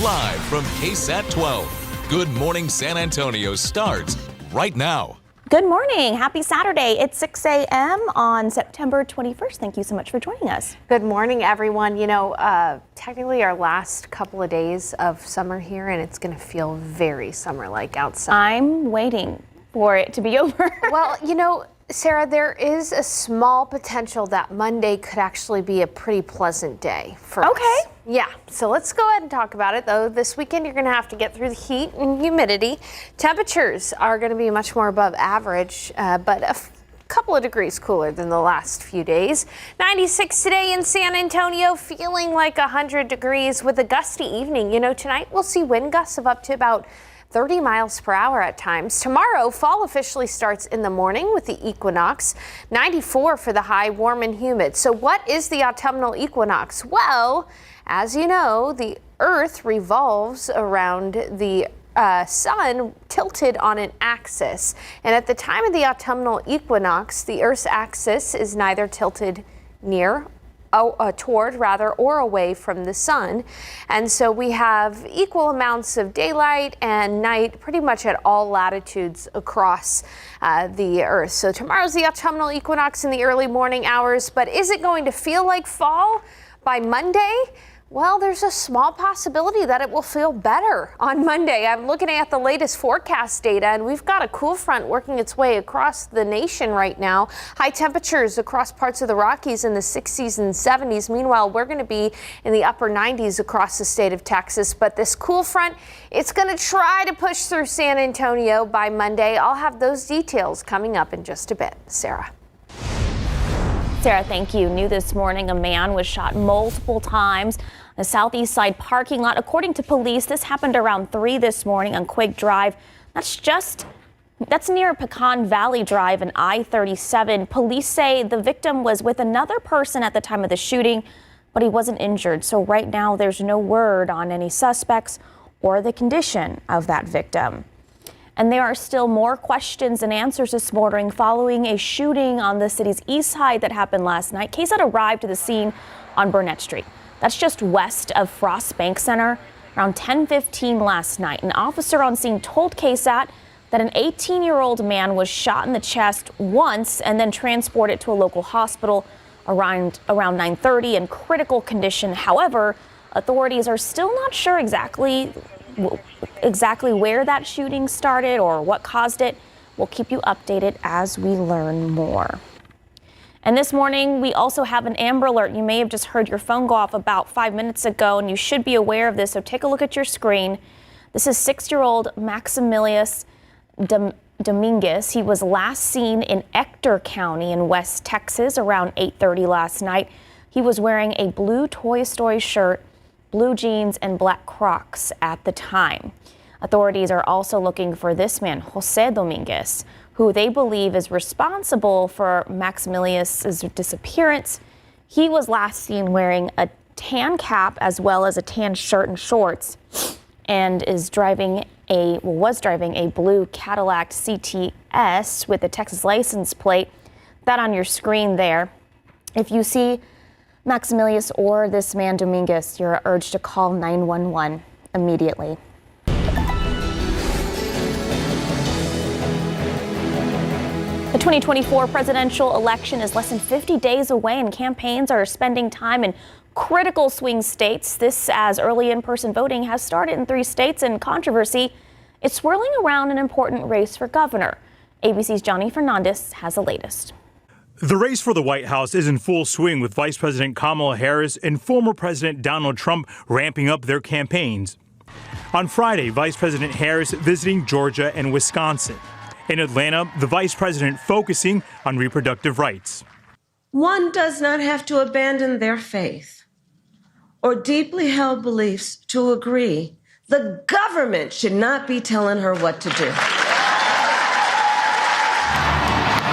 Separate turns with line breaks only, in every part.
Live from KSAT 12. Good Morning San Antonio starts right now.
Good morning. Happy Saturday. It's 6 a.m. on September 21st. Thank you so much for joining us.
Good morning, everyone. You know, technically our last couple of days of summer here, and it's going to feel very summer-like outside.
I'm waiting for it to be over.
Well, you know, Sarah, there is a small potential that Monday could actually be a pretty pleasant day for us. Yeah, so let's go ahead and talk about it, though. This weekend, you're going to have to get through the heat and humidity. Temperatures are going to be much more above average, but a couple of degrees cooler than the last few days. 96 today in San Antonio, feeling like 100 degrees with a gusty evening. You know, tonight we'll see wind gusts of up to about 30 miles per hour at times. Tomorrow, fall officially starts in the morning with the equinox. 94 for the high, warm and humid. So what is the autumnal equinox? Well, as you know, the Earth revolves around the sun tilted on an axis. And at the time of the autumnal equinox, the Earth's axis is neither tilted toward or away from the sun. And so we have equal amounts of daylight and night pretty much at all latitudes across the Earth. So tomorrow's the autumnal equinox in the early morning hours, but is it going to feel like fall by Monday? Well, there's a small possibility that it will feel better on Monday. I'm looking at the latest forecast data, and we've got a cool front working its way across the nation right now. High temperatures across parts of the Rockies in the 60s and 70s. Meanwhile, we're going to be in the upper 90s across the state of Texas. But this cool front, it's going to try to push through San Antonio by Monday. I'll have those details coming up in just a bit. Sarah.
Sarah, thank you. New this morning, a man was shot multiple times on the southeast side parking lot. According to police, this happened around 3 this morning on Quake Drive. That's near Pecan Valley Drive and I-37. Police say the victim was with another person at the time of the shooting, but he wasn't injured. So right now, there's no word on any suspects or the condition of that victim. And there are still more questions and answers this morning following a shooting on the city's east side that happened last night. KSAT arrived to the scene on Burnett Street. That's just west of Frost Bank Center around 10:15 last night. An officer on scene told KSAT that an 18-year-old man was shot in the chest once and then transported to a local hospital around 9:30 in critical condition. However, authorities are still not sure exactly where that shooting started or what caused it. We'll keep you updated as we learn more. And this morning, we also have an Amber Alert. You may have just heard your phone go off about 5 minutes ago, and you should be aware of this, so take a look at your screen. This is 6-year-old Maximilius Dominguez. He was last seen in Ector County in West Texas around 8:30 last night. He was wearing a blue Toy Story shirt, blue jeans, and black Crocs at the time. Authorities are also looking for this man, Jose Dominguez, who they believe is responsible for Maximilius's disappearance. He was last seen wearing a tan cap as well as a tan shirt and shorts, and was driving a blue Cadillac CTS with a Texas license plate. That on your screen there. If you see Maximilius or this man Dominguez, you're urged to call 911 immediately. The 2024 presidential election is less than 50 days away, and campaigns are spending time in critical swing states. This as early in-person voting has started in 3 states, and controversy is swirling around an important race for governor. ABC's Johnny Fernandez has the latest.
The race for the White House is in full swing, with Vice President Kamala Harris and former President Donald Trump ramping up their campaigns. On Friday, Vice President Harris visiting Georgia and Wisconsin. In Atlanta, the vice president focusing on reproductive rights.
One does not have to abandon their faith or deeply held beliefs to agree. The government should not be telling her what to do.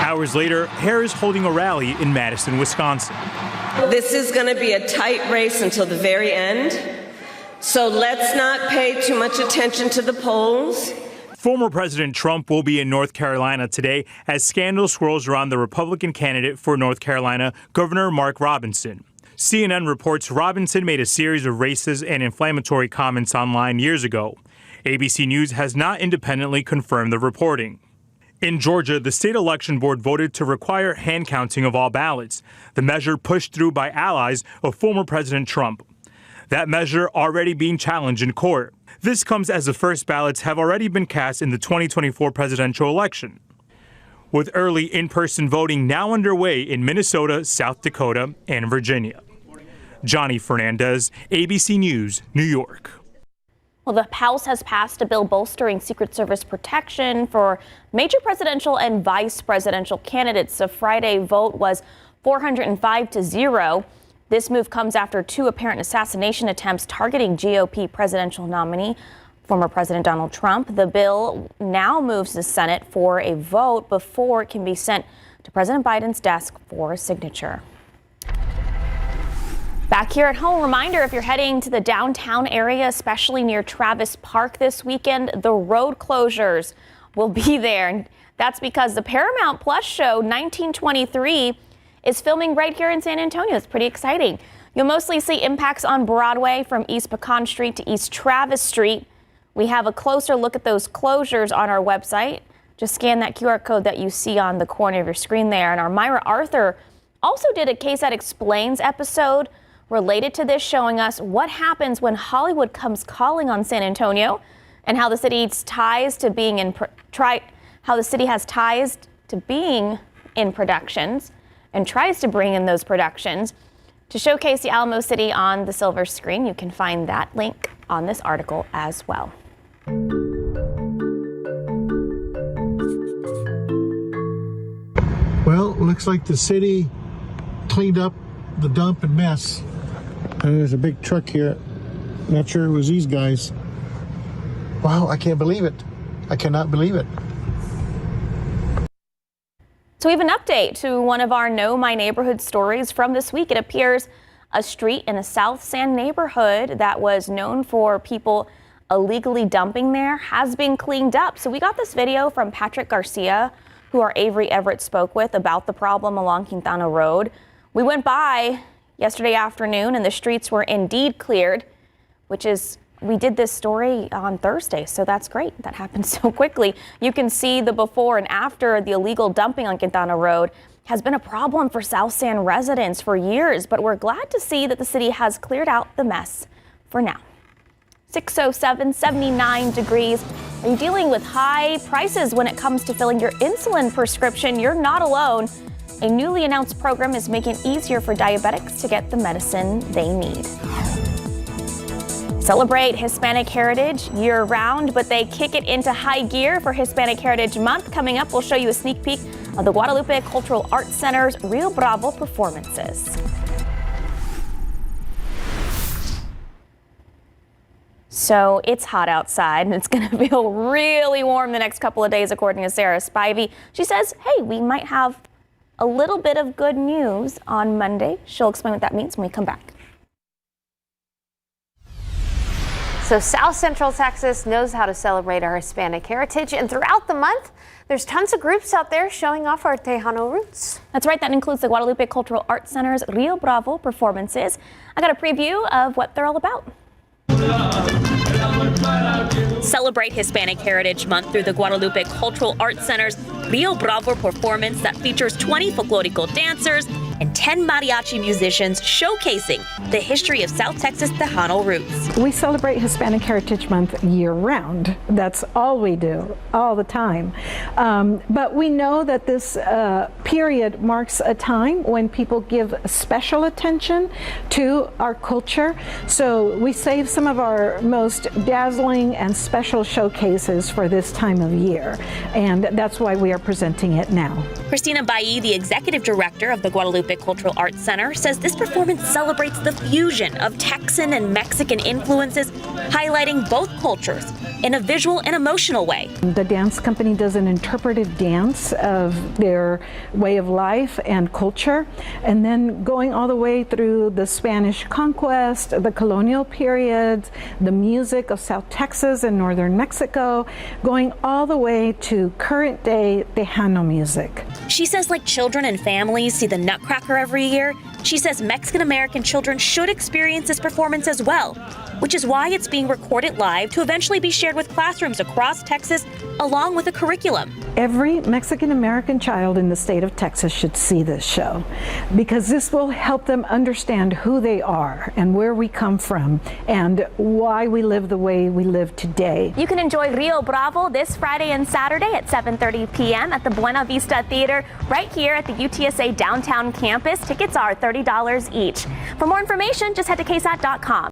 Hours later, Harris holding a rally in Madison, Wisconsin.
This is going to be a tight race until the very end, so let's not pay too much attention to the polls.
Former President Trump will be in North Carolina today as scandal swirls around the Republican candidate for North Carolina, Governor Mark Robinson. CNN reports Robinson made a series of racist and inflammatory comments online years ago. ABC News has not independently confirmed the reporting. In Georgia, the state election board voted to require hand counting of all ballots, the measure pushed through by allies of former President Trump. That measure already being challenged in court. This comes as the first ballots have already been cast in the 2024 presidential election. With early in-person voting now underway in Minnesota, South Dakota, and Virginia. Johnny Fernandez, ABC News, New York.
Well, the House has passed a bill bolstering Secret Service protection for major presidential and vice presidential candidates. The Friday vote was 405-0. This move comes after two apparent assassination attempts targeting GOP presidential nominee, former President Donald Trump. The bill now moves the Senate for a vote before it can be sent to President Biden's desk for a signature. Back here at home, reminder, if you're heading to the downtown area, especially near Travis Park this weekend, the road closures will be there. And that's because the Paramount Plus show 1923 is filming right here in San Antonio. It's pretty exciting. You'll mostly see impacts on Broadway from East Pecan Street to East Travis Street. We have a closer look at those closures on our website. Just scan that QR code that you see on the corner of your screen there. And our Myra Arthur also did a KSAT Explains episode related to this, showing us what happens when Hollywood comes calling on San Antonio and how the city has ties to being in productions and tries to bring in those productions to showcase the Alamo City on the silver screen. You can find that link on this article as well.
Well, looks like the city cleaned up the dump and mess. And there's a big truck here. Not sure it was these guys. Wow, I can't believe it. I cannot believe it.
So we have an update to one of our Know My Neighborhood stories from this week. It appears a street in a South San neighborhood that was known for people illegally dumping there has been cleaned up. So we got this video from Patrick Garcia, who our Avery Everett spoke with about the problem along Quintana Road. We went by yesterday afternoon and the streets were indeed cleared, we did this story on Thursday, so that's great. That happened so quickly. You can see the before and after. The illegal dumping on Quintana Road has been a problem for South San residents for years, but we're glad to see that the city has cleared out the mess for now. 607, 79 degrees. Are you dealing with high prices when it comes to filling your insulin prescription? You're not alone. A newly announced program is making it easier for diabetics to get the medicine they need. Celebrate Hispanic Heritage year-round, but they kick it into high gear for Hispanic Heritage Month. Coming up, we'll show you a sneak peek of the Guadalupe Cultural Arts Center's Rio Bravo performances. So it's hot outside, and it's going to feel really warm the next couple of days, according to Sarah Spivey. She says, hey, we might have a little bit of good news on Monday. She'll explain what that means when we come back.
So South Central Texas knows how to celebrate our Hispanic heritage, and throughout the month, there's tons of groups out there showing off our Tejano roots.
That's right. That includes the Guadalupe Cultural Arts Center's Rio Bravo performances. I got a preview of what they're all about. Celebrate Hispanic Heritage Month through the Guadalupe Cultural Arts Center's Rio Bravo performance that features 20 folklorico dancers and 10 mariachi musicians showcasing the history of South Texas Tejano roots.
We celebrate Hispanic Heritage Month year-round. That's all we do, all the time. But we know that this period marks a time when people give special attention to our culture. So we save some of our most dazzling and special showcases for this time of year. And that's why we are presenting it now.
Christina Bailly, the executive director of the Guadalupe Cultural Arts Center, says this performance celebrates the fusion of Texan and Mexican influences, highlighting both cultures in a visual and emotional way.
The dance company does an interpretive dance of their way of life and culture, and then going all the way through the Spanish conquest, the colonial periods, the music of South Texas and northern Mexico, going all the way to current day Tejano music.
She says like children and families see the Nutcracker every year,
She says Mexican-American children should experience this performance as well, which is why it's being recorded live to eventually be shared with classrooms across Texas, along with a curriculum.
Every Mexican-American child in the state of Texas should see this show, because this will help them understand who they are and where we come from and why we live the way we live today.
You can enjoy Rio Bravo this Friday and Saturday at 7:30 p.m. at the Buena Vista Theater right here at the UTSA downtown campus. Tickets are $30 each. For more information, just head to KSAT.com.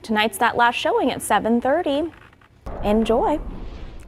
Tonight's that last showing at 7:30. Enjoy.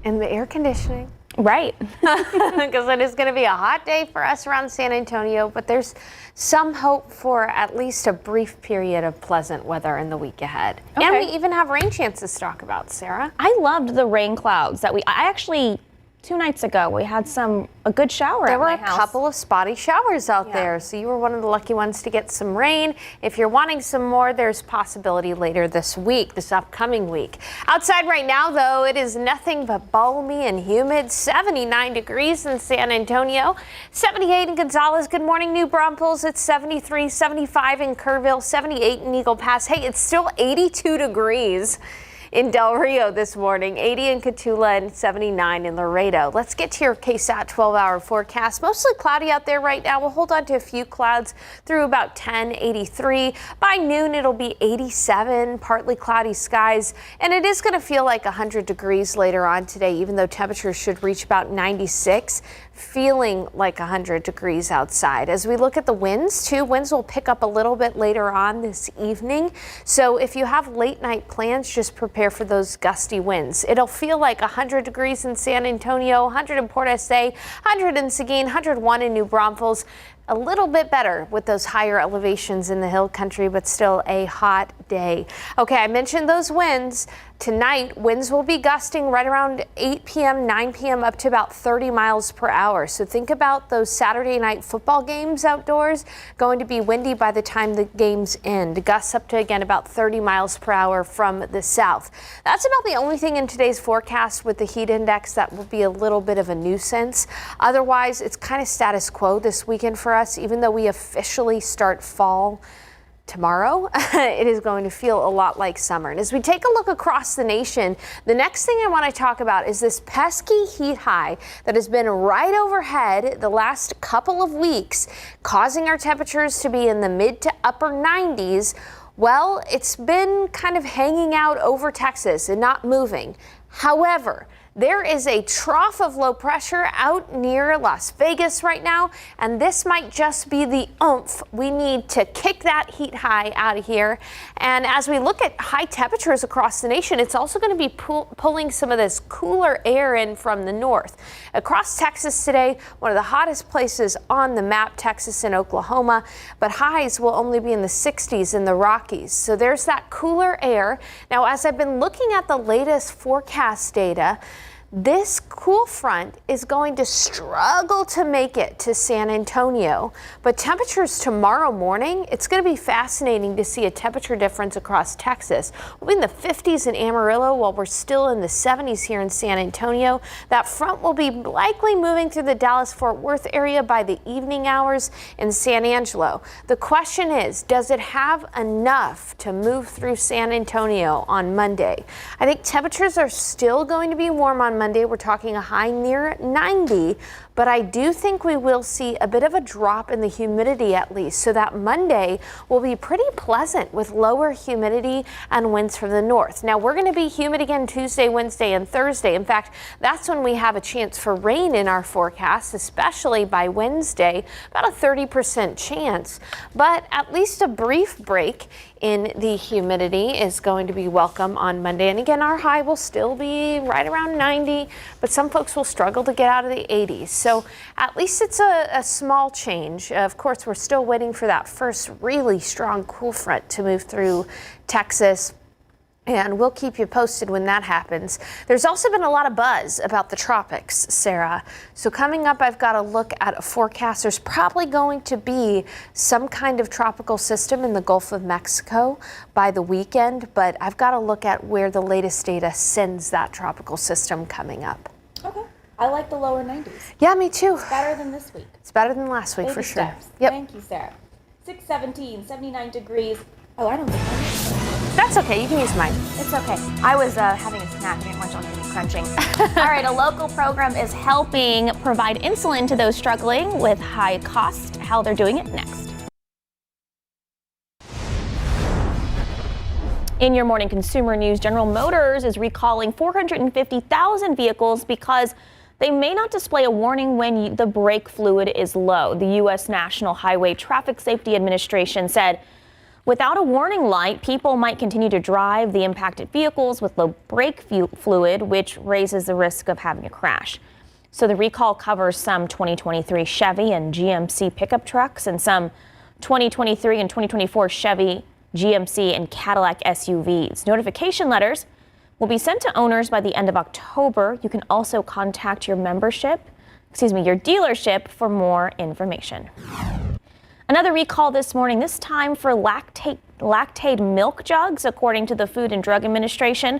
And the air conditioning.
Right.
Because it is going to be a hot day for us around San Antonio, but there's some hope for at least a brief period of pleasant weather in the week ahead.
Okay.
And we even have rain chances to talk about, Sarah.
I loved the rain clouds that I actually 2 nights ago, we had a good shower
There
at
were
my
a
house.
couple of spotty showers out there, so you were one of the lucky ones to get some rain. If you're wanting some more, there's possibility later this week, this upcoming week. Outside right now, though, it is nothing but balmy and humid. 79 degrees in San Antonio, 78 in Gonzales. Good morning, New Braunfels. It's 73, 75 in Kerrville, 78 in Eagle Pass. Hey, it's still 82 degrees in Del Rio this morning, 80 in Cotulla, and 79 in Laredo. Let's get to your KSAT 12-hour forecast. Mostly cloudy out there right now. We'll hold on to a few clouds through about 10, 83. By noon, it'll be 87, partly cloudy skies, and it is going to feel like 100 degrees later on today, even though temperatures should reach about 96. Feeling like 100 degrees outside. As we look at the winds, too, winds will pick up a little bit later on this evening. So if you have late night plans, just prepare for those gusty winds. It'll feel like 100 degrees in San Antonio, 100 in Port SA, 100 in Seguin, 101 in New Braunfels. A little bit better with those higher elevations in the hill country, but still a hot day. Okay, I mentioned those winds. Tonight, winds will be gusting right around 8 p.m., 9 p.m., up to about 30 miles per hour. So think about those Saturday night football games outdoors. Going to be windy by the time the games end. Gusts up to, again, about 30 miles per hour from the south. That's about the only thing in today's forecast with the heat index that will be a little bit of a nuisance. Otherwise, it's kind of status quo this weekend for us, even though we officially start fall tomorrow. It is going to feel a lot like summer. And as we take a look across the nation, the next thing I want to talk about is this pesky heat high that has been right overhead the last couple of weeks, causing our temperatures to be in the mid to upper 90s. Well, it's been kind of hanging out over Texas and not moving. However, there is a trough of low pressure out near Las Vegas right now, and this might just be the oomph we need to kick that heat high out of here. And as we look at high temperatures across the nation, it's also going to be pulling some of this cooler air in from the north. Across Texas today, one of the hottest places on the map, Texas and Oklahoma, but highs will only be in the 60s in the Rockies. So there's that cooler air. Now, as I've been looking at the latest forecast data, this cool front is going to struggle to make it to San Antonio, but temperatures tomorrow morning, it's going to be fascinating to see a temperature difference across Texas. We'll be in the 50s in Amarillo while we're still in the 70s here in San Antonio. That front will be likely moving through the Dallas-Fort Worth area by the evening hours in San Angelo. The question is, does it have enough to move through San Antonio on Monday? I think temperatures are still going to be warm on Monday. We're talking a high near 90, but I do think we will see a bit of a drop in the humidity at least, so that Monday will be pretty pleasant with lower humidity and winds from the north. Now, we're going to be humid again Tuesday, Wednesday, and Thursday. In fact, that's when we have a chance for rain in our forecast, especially by Wednesday, about a 30% chance, but at least a brief break in the humidity is going to be welcome on Monday. And again, our high will still be right around 90, but some folks will struggle to get out of the 80s. So at least it's a small change. Of course, we're still waiting for that first really strong cool front to move through Texas, and we'll keep you posted when that happens. There's also been a lot of buzz about the tropics, Sarah. So coming up, I've got to look at a forecast. There's probably going to be some kind of tropical system in the Gulf of Mexico by the weekend, but I've got to look at where the latest data sends that tropical system coming up.
Okay. I like the lower 90s.
Yeah, me too.
It's better than this week.
It's better than last week
Baby
for sure.
steps.
Yep.
Thank you, Sarah. 617, 79 degrees. Oh, I don't think I'm
That's okay. You can use mine.
It's okay. I was having a snack. I didn't want y'all to be crunching. All right, a local program is helping provide insulin to those struggling with high cost. How they're doing it next. In your morning consumer news, General Motors is recalling 450,000 vehicles because they may not display a warning when the brake fluid is low. The U.S. National Highway Traffic Safety Administration said without a warning light, people might continue to drive the impacted vehicles with low brake fluid, which raises the risk of having a crash. So the recall covers some 2023 Chevy and GMC pickup trucks and some 2023 and 2024 Chevy, GMC, and Cadillac SUVs. Notification letters will be sent to owners by the end of October. You can also contact your dealership for more information. Another recall this morning, this time for lactate milk jugs. According to the Food and Drug Administration,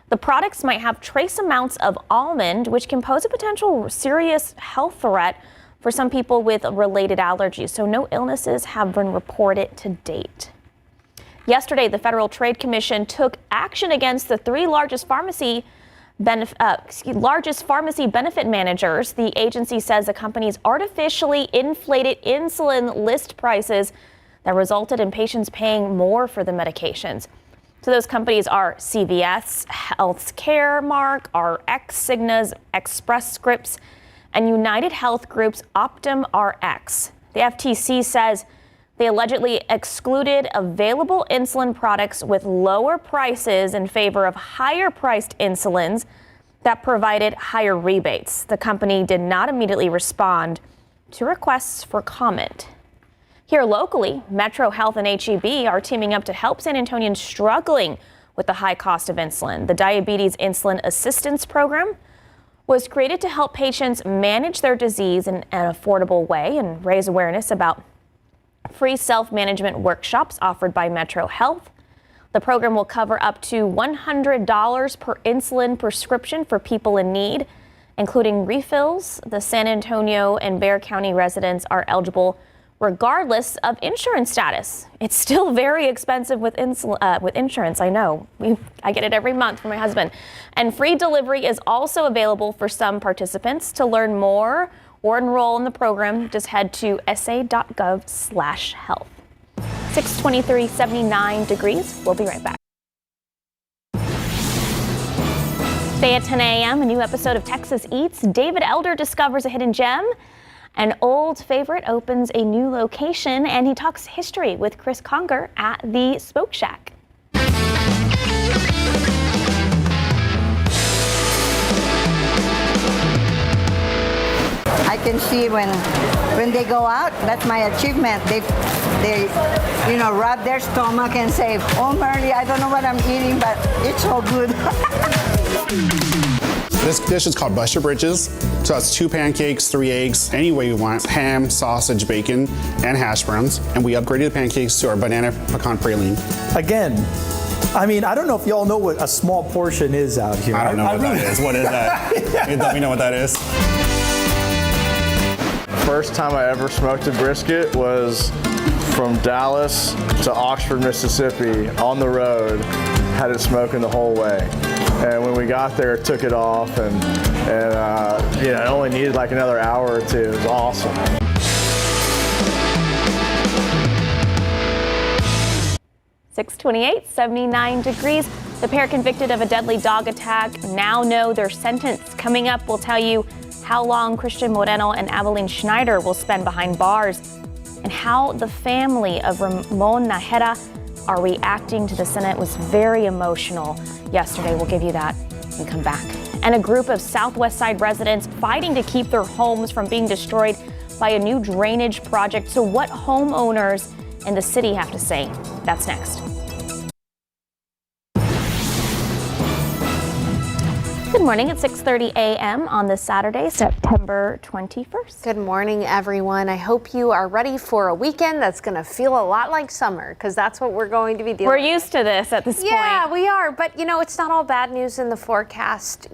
the products might have trace amounts of almond, which can pose a potential serious health threat for some people with related allergies. So no illnesses have been reported to date. Yesterday, the Federal Trade Commission took action against the three largest pharmacy benefit managers. The agency says the companies artificially inflated insulin list prices that resulted in patients paying more for the medications. So those companies are CVS, Health Caremark, RX, Cigna's Express Scripts, and United Health Group's Optum RX. The FTC says they allegedly excluded available insulin products with lower prices in favor of higher-priced insulins that provided higher rebates. The company did not immediately respond to requests for comment. Here locally, Metro Health and HEB are teaming up to help San Antonians struggling with the high cost of insulin. The Diabetes Insulin Assistance Program was created to help patients manage their disease in an affordable way and raise awareness about free self-management workshops offered by Metro Health. The program will cover up to $100 per insulin prescription for people in need, including refills. The San Antonio and Bexar County residents are eligible regardless of insurance status. It's still very expensive with insurance, I know. I get it every month from my husband. And free delivery is also available for some participants. To learn more or enroll in the program, just head to sa.gov/health. 623, 79 degrees. We'll be right back. Stay at 10 a.m. A new episode of Texas Eats. David Elder discovers a hidden gem. An old favorite opens a new location, and he talks history with Chris Conger at the Smoke Shack.
I can see when they go out, that's my achievement. They rub their stomach and say, "Oh, Merle, I don't know what I'm eating, but it's so good."
This dish is called Bust Your Britches. So that's 2 pancakes, 3 eggs, any way you want, ham, sausage, bacon, and hash browns. And we upgraded the pancakes to our banana pecan praline.
Again, I mean, I don't know if y'all know what a small portion is out here.
I don't know what that is. What is that? Let me know what that is.
First time I ever smoked a brisket was from Dallas to Oxford, Mississippi, on the road. Had it smoking the whole way. And when we got there, took it off, and it only needed like another hour or two. It was awesome.
.628, 79 degrees. The pair convicted of a deadly dog attack now know their sentence. Coming up, we'll tell you how long Christian Moreno and Aveline Schneider will spend behind bars and how the family of Ramon Najera are reacting to the Senate. It was very emotional yesterday. We'll give you that and come back. And a group of Southwest Side residents fighting to keep their homes from being destroyed by a new drainage project. So what homeowners in the city have to say? That's next. Good morning at 6:30 a.m. on this Saturday, September 21st.
Good morning, everyone. I hope you are ready for a weekend that's going to feel a lot like summer, because that's what we're going to be doing.
We're used to this at this point.
Yeah, we are. But, it's not all bad news in the forecast.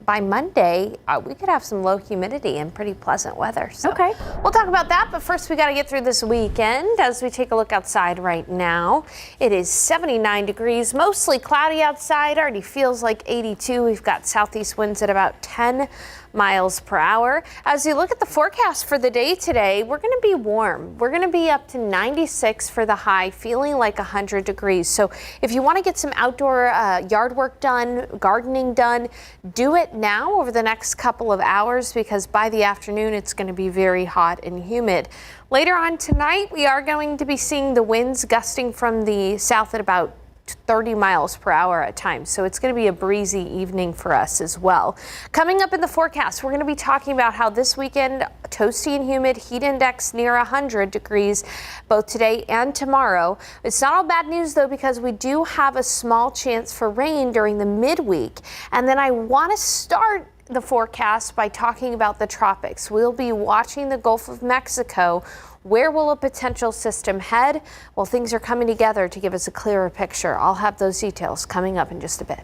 By Monday, we could have some low humidity and pretty pleasant weather. So
okay.
We'll talk about that. But first, we got to get through this weekend as we take a look outside right now. It is 79 degrees, mostly cloudy outside. Already feels like 82. We've got southeast winds at about 10 miles per hour. As you look at the forecast for the day today, we're going to be warm. We're going to be up to 96 for the high, feeling like 100 degrees. So if you want to get some outdoor yard work done, gardening done, do it now over the next couple of hours, because by the afternoon it's going to be very hot and humid. Later on tonight, we are going to be seeing the winds gusting from the south at about 30 miles per hour at times. So it's going to be a breezy evening for us as well. Coming up in the forecast, we're going to be talking about how this weekend, toasty and humid, heat index near 100 degrees, both today and tomorrow. It's not all bad news, though, because we do have a small chance for rain during the midweek. And then I want to start the forecast by talking about the tropics. We'll be watching the Gulf of Mexico. Where will a potential system head? Well, things are coming together to give us a clearer picture. I'll have those details coming up in just a bit.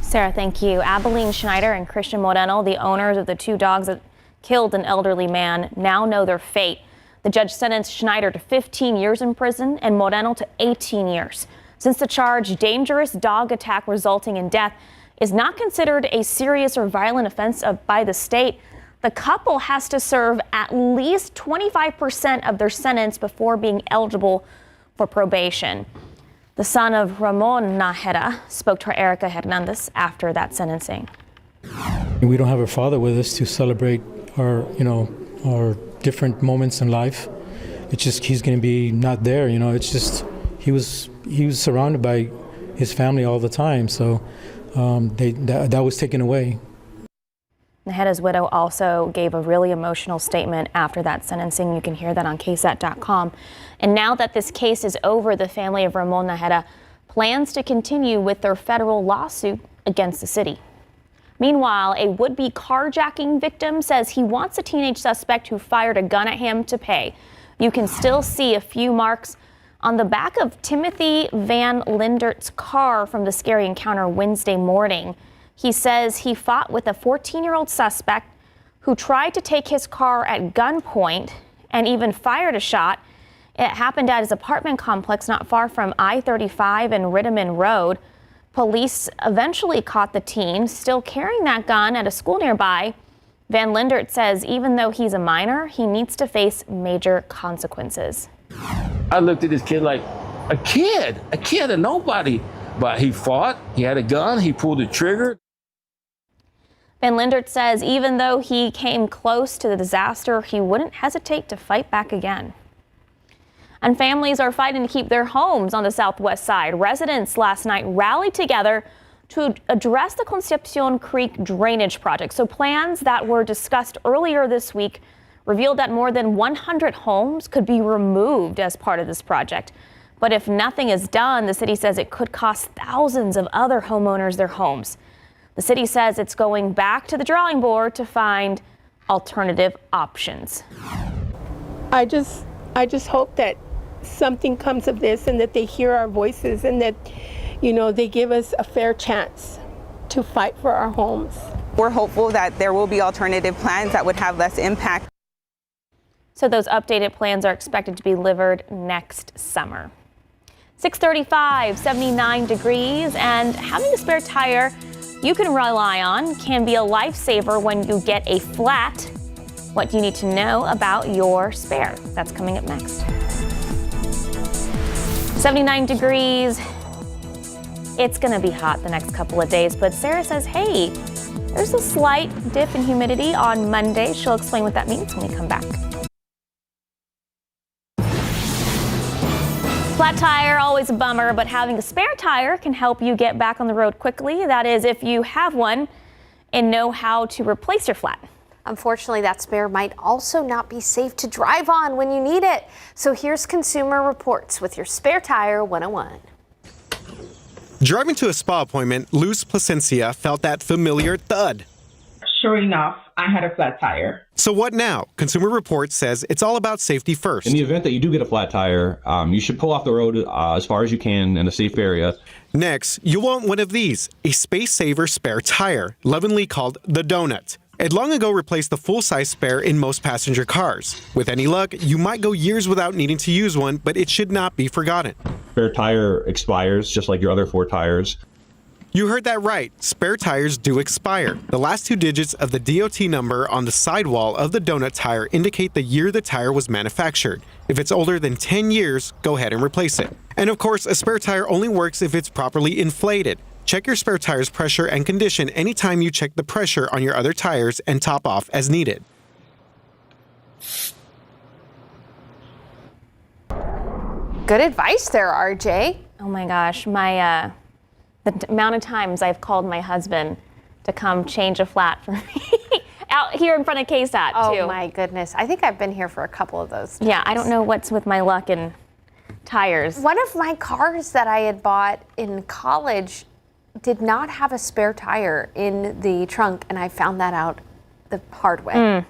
Sarah, thank you. Abilene Schneider and Christian Moreno, the owners of the two dogs that killed an elderly man, now know their fate. The judge sentenced Schneider to 15 years in prison and Moreno to 18 years. Since the charge, dangerous dog attack resulting in death, is not considered a serious or violent offense by the state, the couple has to serve at least 25% of their sentence before being eligible for probation. The son of Ramon Nájera spoke to Erica Hernandez after that sentencing.
We don't have our father with us to celebrate our different moments in life. It's just he's going to be not there. It's just he was surrounded by his family all the time, so that was taken away.
Nájera's widow also gave a really emotional statement after that sentencing. You can hear that on KSAT.com. And now that this case is over, the family of Ramon Nájera plans to continue with their federal lawsuit against the city. Meanwhile, a would-be carjacking victim says he wants a teenage suspect who fired a gun at him to pay. You can still see a few marks on the back of Timothy Van Lindert's car from the scary encounter Wednesday morning. He says he fought with a 14-year-old suspect who tried to take his car at gunpoint and even fired a shot. It happened at his apartment complex not far from I-35 and Rittiman Road. Police eventually caught the teen still carrying that gun at a school nearby. Van Lindert says even though he's a minor, he needs to face major consequences.
I looked at this kid like a kid and nobody. But he fought, he had a gun, he pulled the trigger.
Van Lindert says even though he came close to the disaster, he wouldn't hesitate to fight back again. And families are fighting to keep their homes on the southwest side. Residents last night rallied together to address the Concepcion Creek drainage project. So plans that were discussed earlier this week revealed that more than 100 homes could be removed as part of this project. But if nothing is done, the city says it could cost thousands of other homeowners their homes. The city says it's going back to the drawing board to find alternative options.
I just hope that something comes of this and that they hear our voices and that, they give us a fair chance to fight for our homes.
We're hopeful that there will be alternative plans that would have less impact.
So those updated plans are expected to be delivered next summer. 6:35, 79 degrees, and having a spare tire you can rely on can be a lifesaver when you get a flat. What do you need to know about your spare? That's coming up next. 79 degrees. It's going to be hot the next couple of days, but Sarah says, hey, there's a slight dip in humidity on Monday. She'll explain what that means when we come back. Flat tire, always a bummer, but having a spare tire can help you get back on the road quickly. That is, if you have one and know how to replace your flat.
Unfortunately, that spare might also not be safe to drive on when you need it. So here's Consumer Reports with your Spare Tire 101.
Driving to a spa appointment, Luz Placencia felt that familiar thud.
Sure enough, I had a flat tire.
So what now? Consumer Reports says it's all about safety first.
In the event that you do get a flat tire, you should pull off the road as far as you can in a safe area.
Next, you'll want one of these, a space saver spare tire, lovingly called the Donut. It long ago replaced the full-size spare in most passenger cars. With any luck, you might go years without needing to use one, but it should not be forgotten.
Spare tire expires just like your other 4 tires.
You heard that right. Spare tires do expire. The last 2 digits of the DOT number on the sidewall of the Donut tire indicate the year the tire was manufactured. If it's older than 10 years, go ahead and replace it. And of course, a spare tire only works if it's properly inflated. Check your spare tire's pressure and condition anytime you check the pressure on your other tires and top off as needed.
Good advice there, RJ.
Oh my gosh, the amount of times I've called my husband to come change a flat for me out here in front of KSAT too.
Oh my goodness. I think I've been here for a couple of those times.
Yeah, I don't know what's with my luck and tires.
One of my cars that I had bought in college did not have a spare tire in the trunk, and I found that out the hard way.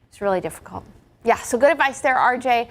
It's really difficult. Yeah, so good advice there, RJ.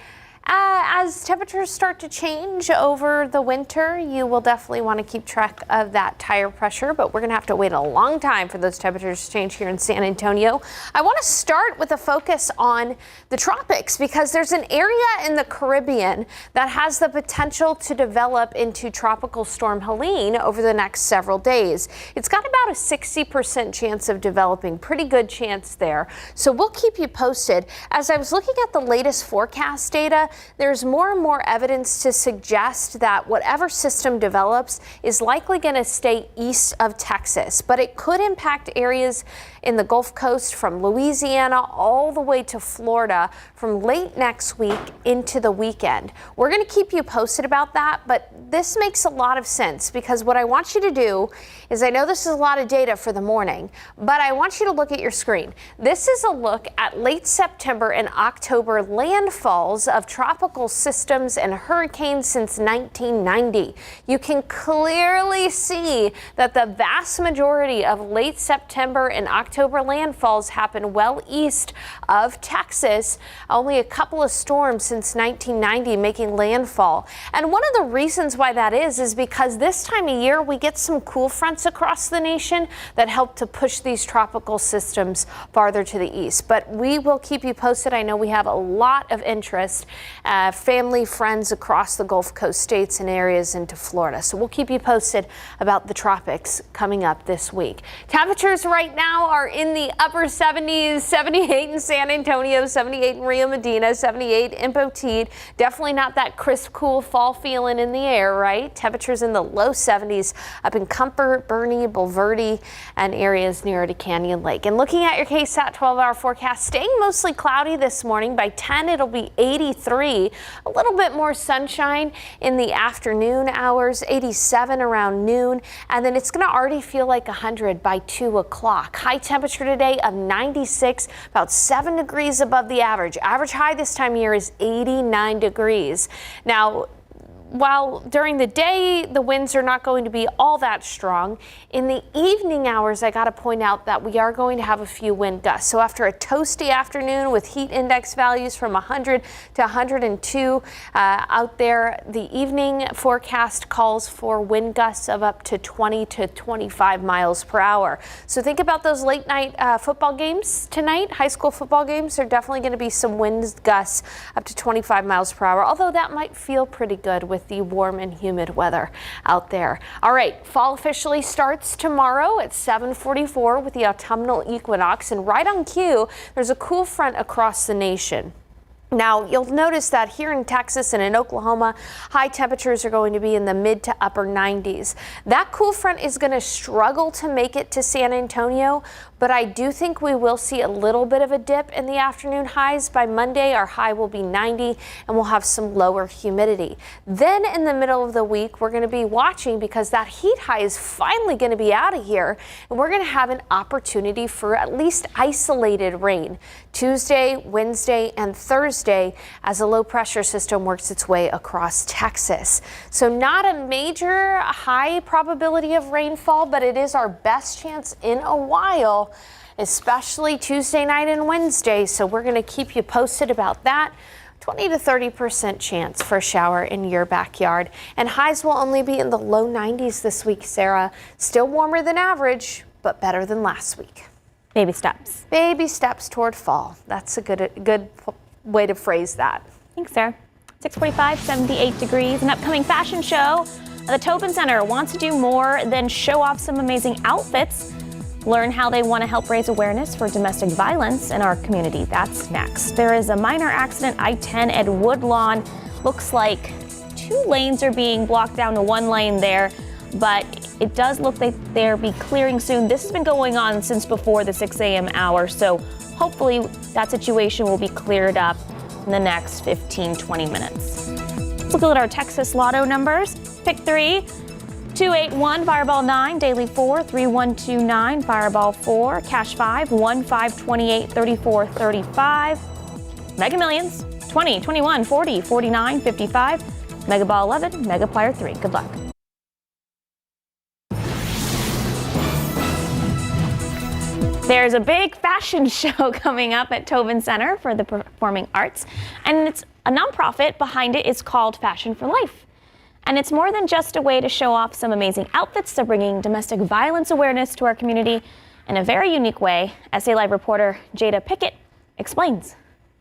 As temperatures start to change over the winter, you will definitely want to keep track of that tire pressure, but we're going to have to wait a long time for those temperatures to change here in San Antonio. I want to start with a focus on the tropics because there's an area in the Caribbean that has the potential to develop into Tropical Storm Helene over the next several days. It's got about a 60% chance of developing, pretty good chance there. So we'll keep you posted. As I was looking at the latest forecast data, there's more and more evidence to suggest that whatever system develops is likely going to stay east of Texas, but it could impact areas in the Gulf Coast from Louisiana all the way to Florida from late next week into the weekend. We're going to keep you posted about that, but this makes a lot of sense because what I want you to do is, I know this is a lot of data for the morning, but I want you to look at your screen. This is a look at late September and October landfalls of tropical systems and hurricanes since 1990. You can clearly see that the vast majority of late September and October landfalls happen well east of Texas. Only a couple of storms since 1990 making landfall. And one of the reasons why that is because this time of year we get some cool fronts across the nation that help to push these tropical systems farther to the east. But we will keep you posted. I know we have a lot of interest, family, friends across the Gulf Coast states and areas into Florida. So we'll keep you posted about the tropics coming up this week. Temperatures right now are in the upper 70s, 78 in San Antonio, 78 in Rio Medina, 78 in Poteet. Definitely not that crisp, cool fall feeling in the air, right? Temperatures in the low 70s up in Comfort, Bernie, Bulverde, and areas nearer to Canyon Lake. And looking at your KSAT 12-hour forecast, staying mostly cloudy this morning. By 10, it'll be 83. A little bit more sunshine in the afternoon hours, 87 around noon, and then it's going to already feel like 100 by 2 o'clock. High temperature today of 96, about 7 degrees above the average. Average high this time of year is 89 degrees. Now, while during the day the winds are not going to be all that strong, in the evening hours I got to point out that we are going to have a few wind gusts. So after a toasty afternoon with heat index values from 100 to 102 out there, the evening forecast calls for wind gusts of up to 20 to 25 miles per hour. So think about those late night football games tonight. High school football games, there are definitely going to be some wind gusts up to 25 miles per hour, although that might feel pretty good with the warm and humid weather out there. All right, fall officially starts tomorrow at 7:44 with the autumnal equinox, and right on cue, there's a cool front across the nation. Now, you'll notice that here in Texas and in Oklahoma, high temperatures are going to be in the mid to upper 90s. That cool front is going to struggle to make it to San Antonio, but I do think we will see a little bit of a dip in the afternoon highs. By Monday, our high will be 90 and we'll have some lower humidity. Then in the middle of the week, we're going to be watching because that heat high is finally going to be out of here, and we're going to have an opportunity for at least isolated rain Tuesday, Wednesday, and Thursday. Thursday as a low pressure system works its way across Texas. So not a major high probability of rainfall, but it is our best chance in a while, especially Tuesday night and Wednesday. So we're going to keep you posted about that. 20 to 30% chance for a shower in your backyard. And highs will only be in the low 90s this week, Sarah. Still warmer than average, but better than last week.
Baby steps.
Baby steps toward fall. That's a good way to phrase that.
Thanks, Sarah. 6:45, 78 degrees. An upcoming fashion show. The Tobin Center wants to do more than show off some amazing outfits. Learn how they want to help raise awareness for domestic violence in our community. That's next. There is a minor accident, I-10 at Woodlawn. Looks like 2 lanes are being blocked down to 1 lane there, but it does look like they'll be clearing soon. This has been going on since before the 6 a.m. hour, so hopefully that situation will be cleared up in the next 15-20 minutes. Let's look at our Texas Lotto numbers. Pick 3. 281, Fireball 9, Daily 4, 3129, Fireball 4, Cash 5, 1, 5, 28, 34, 35, Mega Millions, 20, 21, 40, 49, 55, Mega Ball 11, Mega Plier 3. Good luck. There's a big fashion show coming up at Tobin Center for the Performing Arts, and it's a nonprofit behind it. It's called Fashion for Life. And it's more than just a way to show off some amazing outfits. They're bringing domestic violence awareness to our community in a very unique way. SA Live reporter Jada Pickett explains.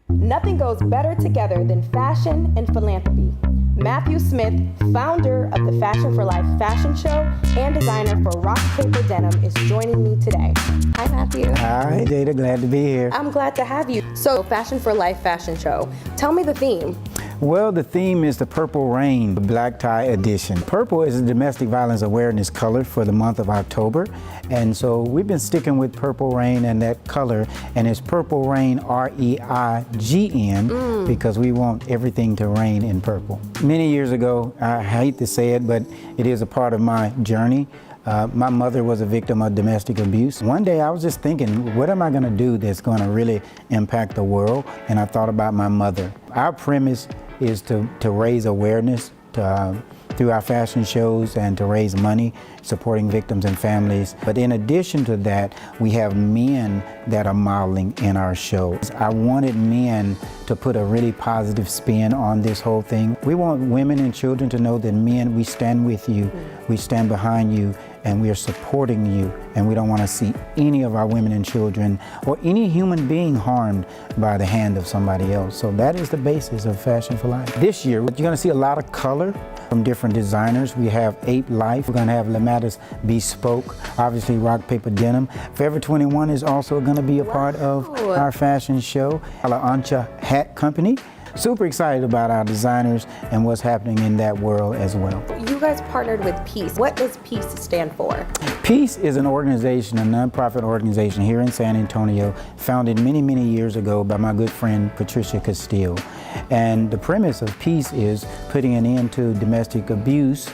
Nothing goes better together than fashion and philanthropy. Matthew Smith, founder of the Fashion for Life fashion show and designer for Rock Paper Denim, is joining me today. Hi, Matthew.
Hi, Jada. Glad to be here.
I'm glad to have you. So, Fashion for Life fashion show. Tell me the theme.
Well, the theme is the Purple Rain Black Tie Edition. Purple is a domestic violence awareness color for the month of October. And so we've been sticking with Purple Rain and that color, and it's Purple Rain, R-E-I-G-N, because we want everything to rain in purple. Many years ago, I hate to say it, but it is a part of my journey. My mother was a victim of domestic abuse. One day I was just thinking, what am I gonna do that's gonna really impact the world? And I thought about my mother. Our premise is to raise awareness through our fashion shows and to raise money supporting victims and families. But in addition to that, we have men that are modeling in our shows. I wanted men to put a really positive spin on this whole thing. We want women and children to know that men, we stand with you, we stand behind you, and we are supporting you, and we don't want to see any of our women and children or any human being harmed by the hand of somebody else. So that is the basis of Fashion for Life. This year, you're gonna see a lot of color from different designers. We have Ape Life, we're gonna have Lematis Bespoke, obviously Rock Paper Denim. Forever 21 is also gonna be a part of our fashion show. La Ancha Hat Company. Super excited about our designers and what's happening in that world as well.
You guys partnered with Peace. What does Peace stand for?
Peace is an organization, a nonprofit organization here in San Antonio, founded many, many years ago by my good friend Patricia Castile. And the premise of Peace is putting an end to domestic abuse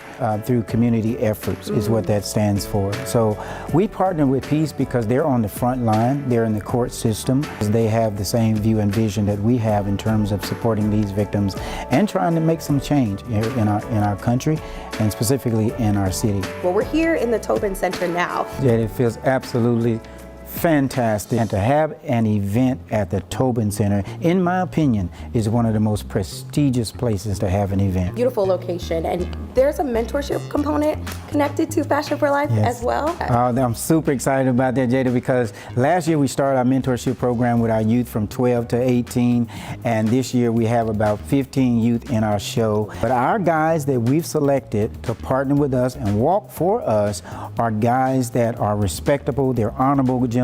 through community efforts is what that stands for. So we partner with Peace because they're on the front line, they're in the court system. They have the same view and vision that we have in terms of supporting these victims and trying to make some change here in our country and specifically in our city.
Well, we're here in the Tobin Center now.
Yeah, it feels absolutely fantastic. And to have an event at the Tobin Center, in my opinion, is one of the most prestigious places to have an event.
Beautiful location, and there's a mentorship component connected to Fashion for Life as well.
I'm super excited about that, Jada, because last year we started our mentorship program with our youth from 12 to 18, and this year we have about 15 youth in our show. But our guys that we've selected to partner with us and walk for us are guys that are respectable, they're honorable gentlemen,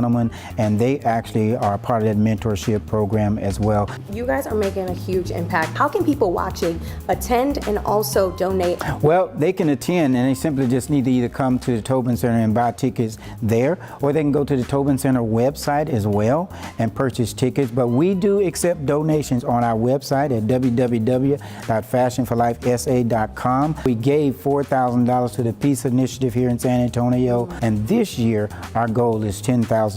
and they actually are part of that mentorship program as well.
You guys are making a huge impact. How can people watching attend and also donate?
Well, they can attend, and they simply just need to either come to the Tobin Center and buy tickets there, or they can go to the Tobin Center website as well and purchase tickets. But we do accept donations on our website at www.fashionforlifesa.com. We gave $4,000 to the Peace Initiative here in San Antonio, and this year our goal is $10,000.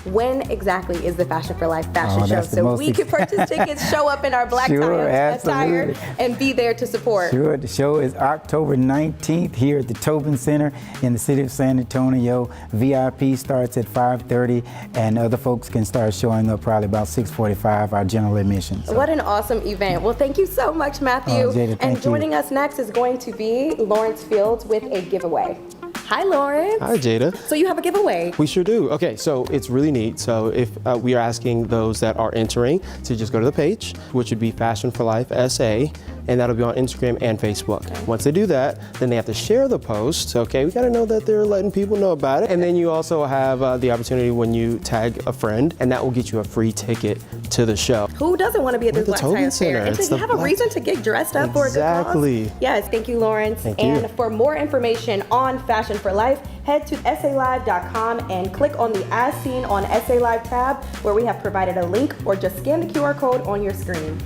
When exactly is the Fashion for Life fashion show
that's the
so
most
we can purchase tickets, show up in our black attire, and be there to support?
Sure. The show is October 19th here at the Tobin Center in the city of San Antonio. VIP starts at 5:30, and other folks can start showing up probably about 6:45, our general admission. So.
What an awesome event. Well, thank you so much, Matthew.
Jada,
and joining us next is going to be Lawrence Fields with a giveaway. Hi, Lawrence.
Hi, Jada.
So you have a giveaway.
We sure do. Okay, so it's really neat. So if we are asking those that are entering to just go to the page, which would be Fashion for Life SA, and that'll be on Instagram and Facebook. Once they do that, then they have to share the post. Okay, we gotta know that they're letting people know about it. And then you also have the opportunity when you tag a friend, and that will get you a free ticket to the show.
Who doesn't want to be at this Black Tie Fair? And to have a reason to get dressed up for a good cause.
Exactly.
Yes, thank you, Lawrence.
Thank you.
And for more information on Fashion for Life, head to SALive.com and click on the As Seen on SA Live tab, where we have provided a link, or just scan the QR code on your screen.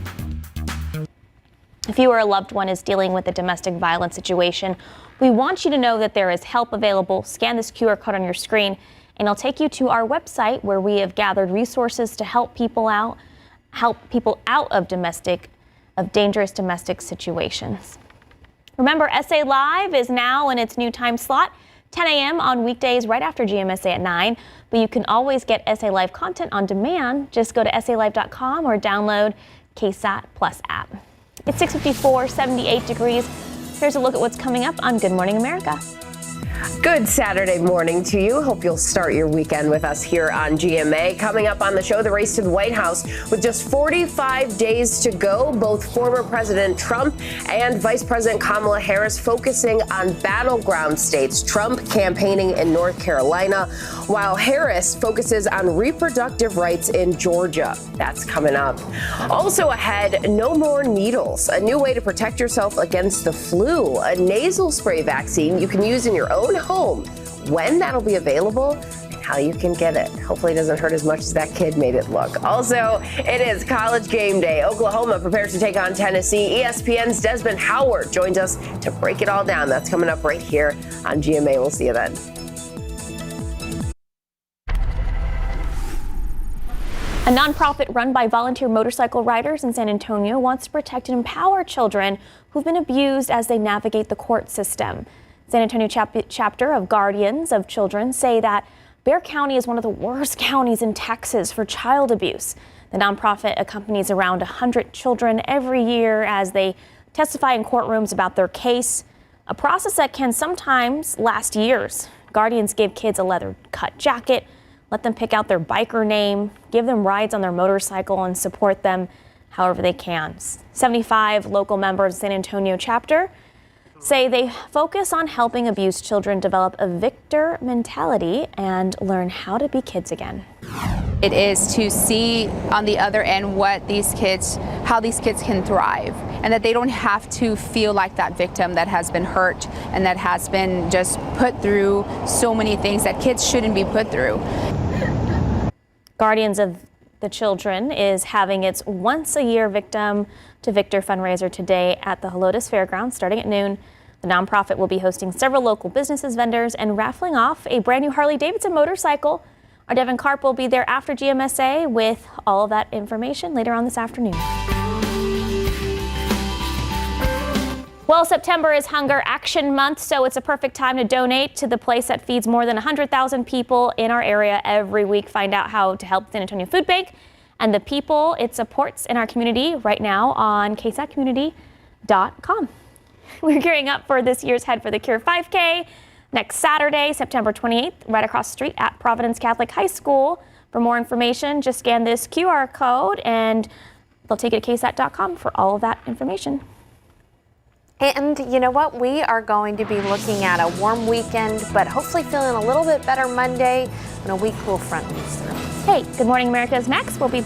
If you or a loved one is dealing with a domestic violence situation, we want you to know that there is help available. Scan this QR code on your screen, and it'll take you to our website, where we have gathered resources to help people out of dangerous domestic situations. Remember, SA Live is now in its new time slot, 10 a.m. on weekdays right after GMSA at 9. But you can always get SA Live content on demand. Just go to SALive.com or download KSAT Plus app. It's 6:54, 78 degrees. Here's a look at what's coming up on Good Morning America.
Good Saturday morning to you. Hope you'll start your weekend with us here on GMA. Coming up on the show, the race to the White House. With just 45 days to go, both former President Trump and Vice President Kamala Harris focusing on battleground states. Trump campaigning in North Carolina, while Harris focuses on reproductive rights in Georgia. That's coming up. Also ahead, no more needles. A new way to protect yourself against the flu. A nasal spray vaccine you can use in your own home. When that'll be available and how you can get it. Hopefully it doesn't hurt as much as that kid made it look. Also, it is College Game Day. Oklahoma prepares to take on Tennessee. ESPN's Desmond Howard joins us to break it all down. That's coming up right here on GMA. We'll see you then.
A nonprofit run by volunteer motorcycle riders in San Antonio wants to protect and empower children who've been abused as they navigate the court system. San Antonio chapter of Guardians of Children say that Bexar County is one of the worst counties in Texas for child abuse. The nonprofit accompanies around 100 children every year as they testify in courtrooms about their case, a process that can sometimes last years. Guardians give kids a leather cut jacket, let them pick out their biker name, give them rides on their motorcycle, and support them however they can. 75 local members of San Antonio chapter say they focus on helping abused children develop a victor mentality and learn how to be kids again.
It is to see on the other end how these kids can thrive, and that they don't have to feel like that victim that has been hurt and that has been just put through so many things that kids shouldn't be put through.
Guardians of the Children is having its once-a-year Victim to Victor fundraiser today at the Helotes Fairgrounds starting at noon. The nonprofit will be hosting several local businesses, vendors, and raffling off a brand new Harley-Davidson motorcycle. Our Devin Karp will be there after GMSA with all of that information later on this afternoon. Well, September is Hunger Action Month, so it's a perfect time to donate to the place that feeds more than 100,000 people in our area every week. Find out how to help San Antonio Food Bank and the people it supports in our community right now on ksatcommunity.com. We're gearing up for this year's Head for the Cure 5K next Saturday, September 28th, right across the street at Providence Catholic High School. For more information, just scan this QR code and they'll take it to ksat.com for all of that information.
And you know what? We are going to be looking at a warm weekend, but hopefully feeling a little bit better Monday when a weak cool front moves through.
Hey, Good Morning America is next. We'll be back.